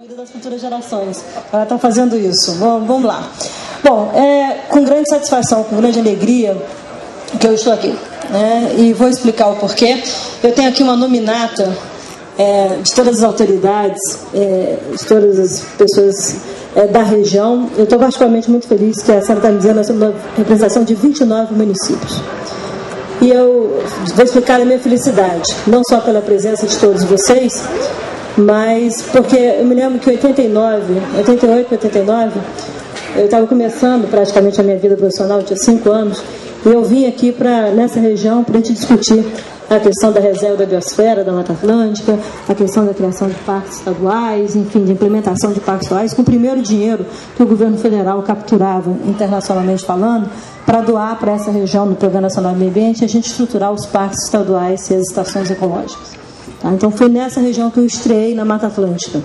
cuida das futuras gerações. Ela está fazendo isso. Vamos lá. Bom, com grande satisfação, com grande alegria que eu estou aqui. E vou explicar o porquê. Eu tenho aqui uma nominata de todas as autoridades, de todas as pessoas da região. Eu estou particularmente muito feliz que a senhora está me dizendo, nós temos uma representação de 29 municípios. E eu vou explicar a minha felicidade, não só pela presença de todos vocês, mas porque eu me lembro que em 88, 89, eu estava começando praticamente a minha vida profissional, eu tinha 5 anos, e eu vim aqui nessa região para a gente discutir a questão da reserva da biosfera, da Mata Atlântica, a questão da criação de parques estaduais, enfim, de implementação de parques estaduais, com o primeiro dinheiro que o governo federal capturava, internacionalmente falando, para doar para essa região do Programa Nacional do Meio Ambiente, a gente estruturar os parques estaduais e as estações ecológicas. Tá? Então foi nessa região que eu estreiei na Mata Atlântica.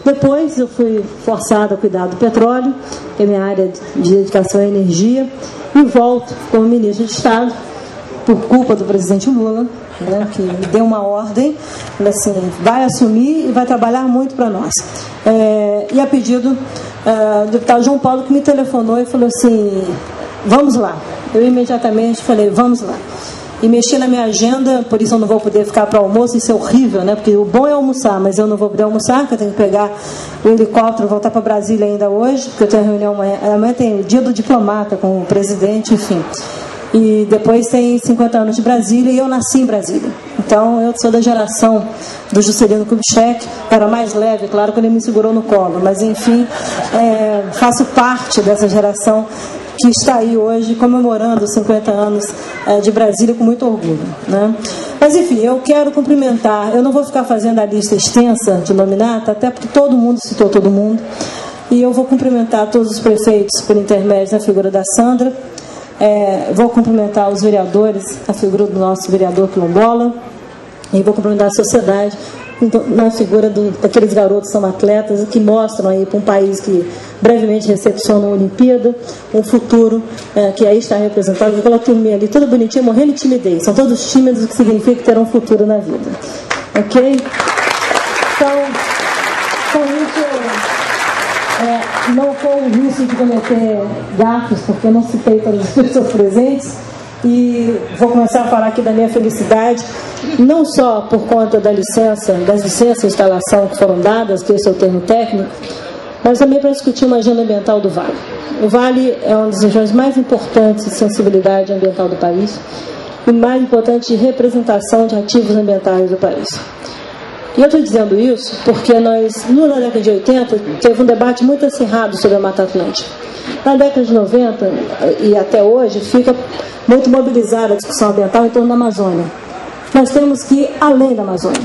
Depois eu fui forçada a cuidar do petróleo, que é minha área de dedicação à energia, e volto como ministro de Estado, por culpa do presidente Lula, que me deu uma ordem, assim, vai assumir e vai trabalhar muito para nós. E a pedido do deputado João Paulo, que me telefonou e falou assim, vamos lá. Eu imediatamente falei, vamos lá. E mexi na minha agenda, por isso eu não vou poder ficar para almoço, isso é horrível, né? Porque o bom é almoçar, mas eu não vou poder almoçar, porque eu tenho que pegar o helicóptero, voltar para Brasília ainda hoje, porque eu tenho reunião amanhã tem o dia do diplomata com o presidente, enfim. E depois tem 50 anos de Brasília, e eu nasci em Brasília. Então, eu sou da geração do Juscelino Kubitschek, era mais leve, claro, quando ele me segurou no colo, mas enfim, faço parte dessa geração que está aí hoje comemorando os 50 anos de Brasília com muito orgulho, né? Mas enfim, eu quero cumprimentar, eu não vou ficar fazendo a lista extensa de nominata, até porque todo mundo citou todo mundo, e eu vou cumprimentar todos os prefeitos por intermédio da figura da Sandra, vou cumprimentar os vereadores, a figura do nosso vereador Quilombola, e vou cumprimentar a sociedade na figura daqueles garotos que são atletas, que mostram aí para um país que brevemente recepciona uma Olimpíada, um futuro que aí está representado, aquela turminha ali, toda bonitinha, morrendo de timidez, são todos tímidos, o que significa que terão um futuro na vida. Ok? Então, com isso, não corro o risco de cometer gafes, porque eu não citei todas as pessoas presentes, e vou começar a falar aqui da minha felicidade, não só por conta das licenças de instalação que foram dadas, que esse é o termo técnico, mas também para discutir uma agenda ambiental do Vale. O Vale é uma das regiões mais importantes de sensibilidade ambiental do país e mais importante de representação de ativos ambientais do país. E eu estou dizendo isso porque nós, na década de 80, teve um debate muito acirrado sobre a Mata Atlântica. Na década de 90 e até hoje, fica muito mobilizada a discussão ambiental em torno da Amazônia. Nós temos que ir além da Amazônia.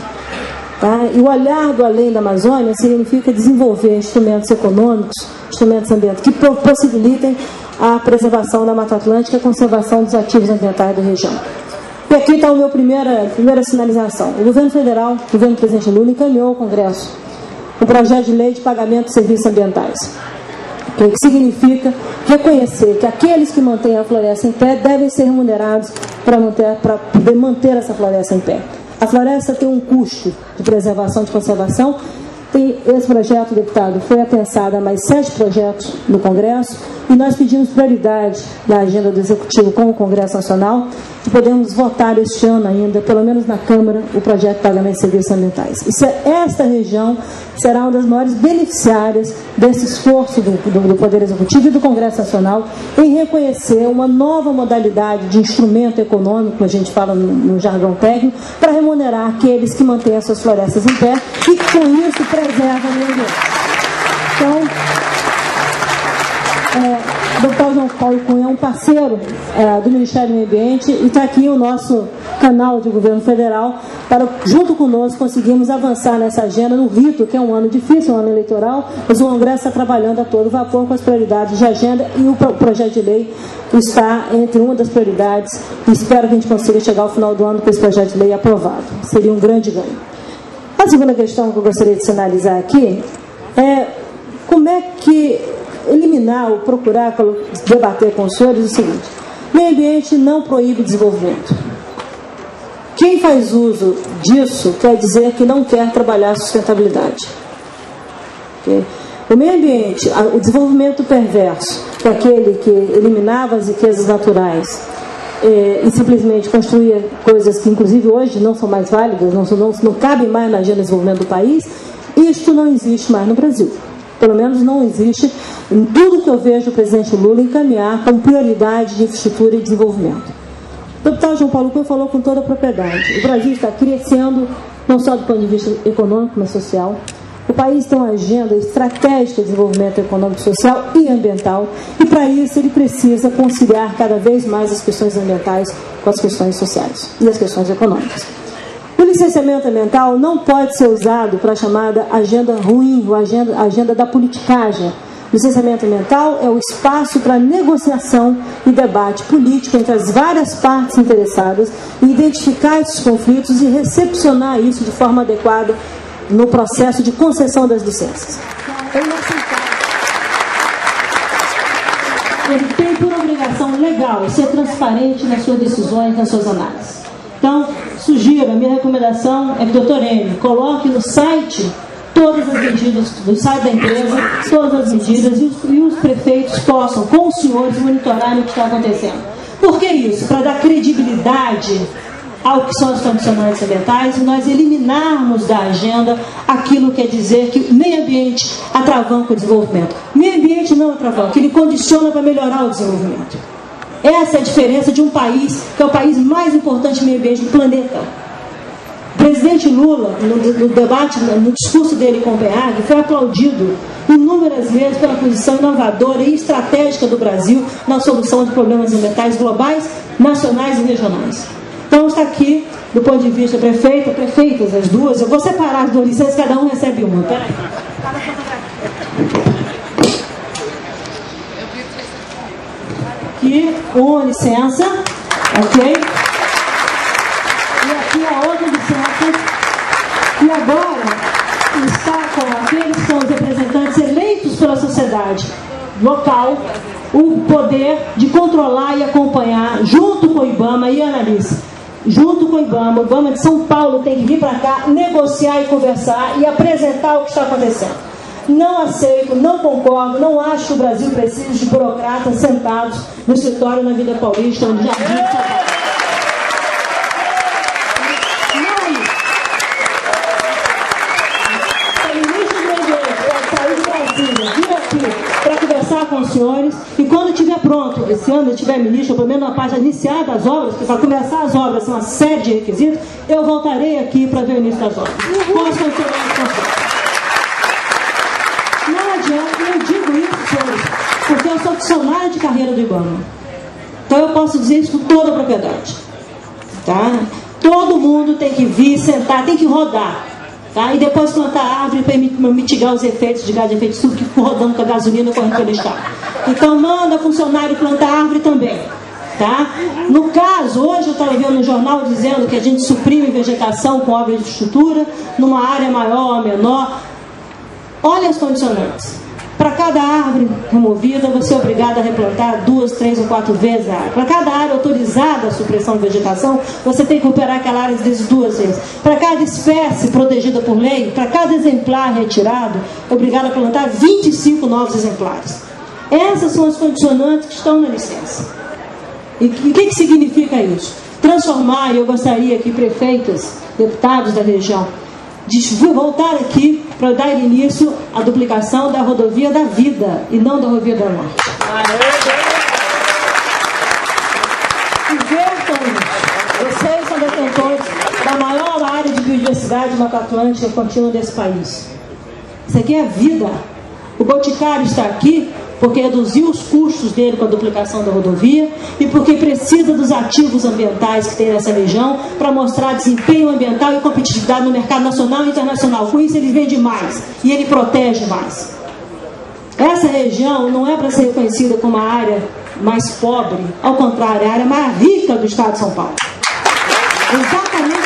Tá? E o olhar do além da Amazônia significa desenvolver instrumentos econômicos, instrumentos ambientais, que possibilitem a preservação da Mata Atlântica e a conservação dos ativos ambientais da região. E aqui está a minha primeira sinalização. O governo federal, o governo do presidente Lula, encaminhou ao Congresso um projeto de lei de pagamento de serviços ambientais, que significa reconhecer que aqueles que mantêm a floresta em pé devem ser remunerados para poder manter essa floresta em pé. A floresta tem um custo de preservação e de conservação. Esse projeto, deputado, foi apensado a mais 7 projetos no Congresso, e nós pedimos prioridade na agenda do Executivo com o Congresso Nacional, e podemos votar este ano ainda, pelo menos na Câmara, o projeto de pagamento de serviços ambientais. Esta região será uma das maiores beneficiárias desse esforço do Poder Executivo e do Congresso Nacional em reconhecer uma nova modalidade de instrumento econômico, a gente fala no jargão técnico, para remunerar aqueles que mantêm as suas florestas em pé e que com isso preservam o meio ambiente. Então, o Dr. João Paulo Cunha é um parceiro do Ministério do Meio Ambiente, e está aqui o nosso canal de governo federal para, junto conosco, conseguirmos avançar nessa agenda no rito, que é um ano difícil, um ano eleitoral, mas o Congresso está trabalhando a todo vapor com as prioridades de agenda, e o projeto de lei está entre uma das prioridades, e espero que a gente consiga chegar ao final do ano com esse projeto de lei aprovado. Seria um grande ganho. A segunda questão que eu gostaria de sinalizar aqui é como é que eliminar ou procurar debater com os senhores o seguinte: meio ambiente não proíbe desenvolvimento. Quem faz uso disso quer dizer que não quer trabalhar a sustentabilidade. Okay? O meio ambiente, o desenvolvimento perverso, que é aquele que eliminava as riquezas naturais e simplesmente construía coisas que inclusive hoje não são mais válidas, não cabem mais na agenda de desenvolvimento do país, isto não existe mais no Brasil. Pelo menos não existe em tudo que eu vejo o presidente Lula encaminhar como prioridade de infraestrutura e desenvolvimento. O deputado João Paulo Cunha falou com toda a propriedade. O Brasil está crescendo, não só do ponto de vista econômico, mas social. O país tem uma agenda estratégica de desenvolvimento econômico, social e ambiental, e para isso ele precisa conciliar cada vez mais as questões ambientais com as questões sociais e as questões econômicas. O licenciamento ambiental não pode ser usado para a chamada agenda ruim, ou agenda da politicagem. O licenciamento ambiental é o espaço para negociação e debate político entre as várias partes interessadas e identificar esses conflitos e recepcionar isso de forma adequada no processo de concessão das licenças. Ele tem por obrigação legal ser transparente nas suas decisões, nas suas análises. Então, sugiro, a minha recomendação é que o doutor Enio coloque no site todas as medidas, no site da empresa, todas as medidas, e os prefeitos possam, com os senhores, monitorarem o que está acontecendo. Por que isso? Para dar credibilidade ao que são os condicionantes ambientais e nós eliminarmos da agenda aquilo que quer dizer que meio ambiente atravanca o desenvolvimento. Meio ambiente não atravanca, ele condiciona para melhorar o desenvolvimento. Essa é a diferença de um país que é o país mais importante de meio ambiente do planeta. O presidente Lula, no debate, no discurso dele com o Copenhague, foi aplaudido inúmeras vezes pela posição inovadora e estratégica do Brasil na solução de problemas ambientais globais, nacionais e regionais. Então está aqui, do ponto de vista prefeitas, as duas, eu vou separar as duas licenças, cada um recebe uma. Peraí. Aqui, uma licença, ok? E aqui a outra licença. E agora está com aqueles que são os representantes eleitos pela sociedade local o poder de controlar e acompanhar, junto com o IBAMA e a Analice, junto com o IBAMA de São Paulo tem que vir para cá, negociar e conversar e apresentar o que está acontecendo. Não aceito, não concordo, não acho que o Brasil precisa de burocratas sentados no escritório na Vida Paulista, onde já vive. Com os senhores, e quando estiver pronto, esse ano estiver ministro, pelo menos na parte iniciada das obras, porque para começar as obras são uma série de requisitos, eu voltarei aqui para ver o início das obras. Com as não adianta, eu digo isso, senhores, porque eu sou funcionário de carreira do IBAMA. Então eu posso dizer isso com toda a propriedade. Tá? Todo mundo tem que vir, sentar, tem que rodar. Tá? E depois plantar árvore para mitigar os efeitos de gás de efeito estufa que ficou rodando com a gasolina correndo pelo estado. Então manda funcionário plantar árvore também. Tá? No caso, hoje eu estava vendo no jornal dizendo que a gente suprime vegetação com obras de estrutura numa área maior ou menor. Olha as condicionantes. Para cada árvore removida, você é obrigado a replantar 2, 3 ou 4 vezes a área. Para cada área autorizada a supressão de vegetação, você tem que operar aquela área vezes 2 vezes. Para cada espécie protegida por lei, para cada exemplar retirado, é obrigado a plantar 25 novos exemplares. Essas são as condicionantes que estão na licença. E o que significa isso? Transformar, e eu gostaria que prefeitos, deputados da região, de voltar aqui para dar início à duplicação da rodovia da vida e não da rodovia da morte. Vocês são detentores da maior área de biodiversidade Mata Atlântica contínua desse país. Isso aqui é vida. O Boticário está aqui porque reduziu os custos dele com a duplicação da rodovia e porque precisa dos ativos ambientais que tem nessa região para mostrar desempenho ambiental e competitividade no mercado nacional e internacional. Com isso ele vende mais e ele protege mais. Essa região não é para ser reconhecida como a área mais pobre, ao contrário, é a área mais rica do estado de São Paulo. Exatamente